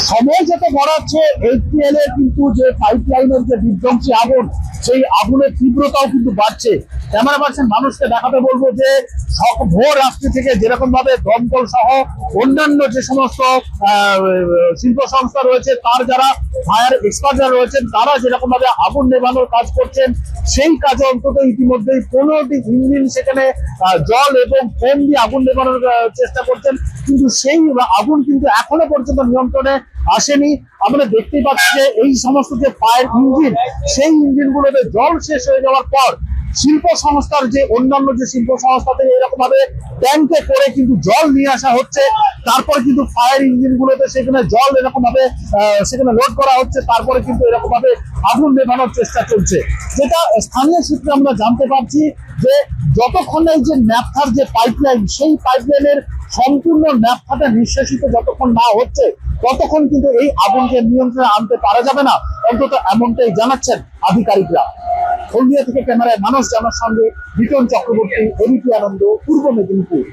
সময় যত গড়াচ্ছে এইচপিএল এর কিন্তু যে পাইপলাইনের যে বিধ্বংসী আগুন, সেই আগুনের তীব্রতাও কিন্তু বাড়ছে। ক্যামেরা পার্সন মানুষকে দেখাতে বলবো যে ভোর রাত্রি থেকে যেরকম ভাবে দমকল সহ অন্যান্য যে সমস্ত শিল্প সংস্থা রয়েছে, তার যারা ফায়ার এক্সপার্টরা রয়েছেন, তারা যেরকম ভাবে আগুন নেভানোর কাজ করছেন, সেই কাজে অন্তত ইতিমধ্যেই 15টি ইঞ্জিন সেখানে জল এবং ফোম দিয়ে আগুন নেভানোর চেষ্টা করছেন, কিন্তু সেই আগুন কিন্তু এখনো পর্যন্ত নিয়ন্ত্রণে আসেনি। আমরা দেখতেই পাচ্ছি যে এই সমস্ত যে ফায়ার ইঞ্জিন, সেই ইঞ্জিনগুলোতে জল শেষ হয়ে যাওয়ার পর শিল্প সংস্থার যে অন্যান্য যে শিল্প সংস্থা থেকে এরকম ভাবে ট্যাঙ্কে করে কিন্তু জল নিয়ে আসা হচ্ছে, তারপরে কিন্তু ফায়ার ইঞ্জিন গুলোতে সেখানে জল এরকম ভাবে সেখানে লোড করা হচ্ছে, তারপরে কিন্তু এরকম ভাবে আগুন নেভানোর চেষ্টা চলছে। যেটা স্থানীয় সূত্রে আমরা জানতে পারছি যে যতক্ষণ এই যে ন্যাপথার যে পাইপলাইন, সেই পাইপলাইনের সম্পূর্ণ ন্যাপথাটা নিঃশেষিত যতক্ষণ না হচ্ছে, ততক্ষণ কিন্তু এই আগুনকে নিয়ন্ত্রণে আনতে পারা যাবে না, অন্তত এমনটাই জানাচ্ছেন আধিকারিকরা। হলদিয়া থেকে ক্যামেরায় মানুষ জানার সঙ্গে বিটন চক্রবর্তী, এবিপি আনন্দ, পূর্ব মেদিনীপুর।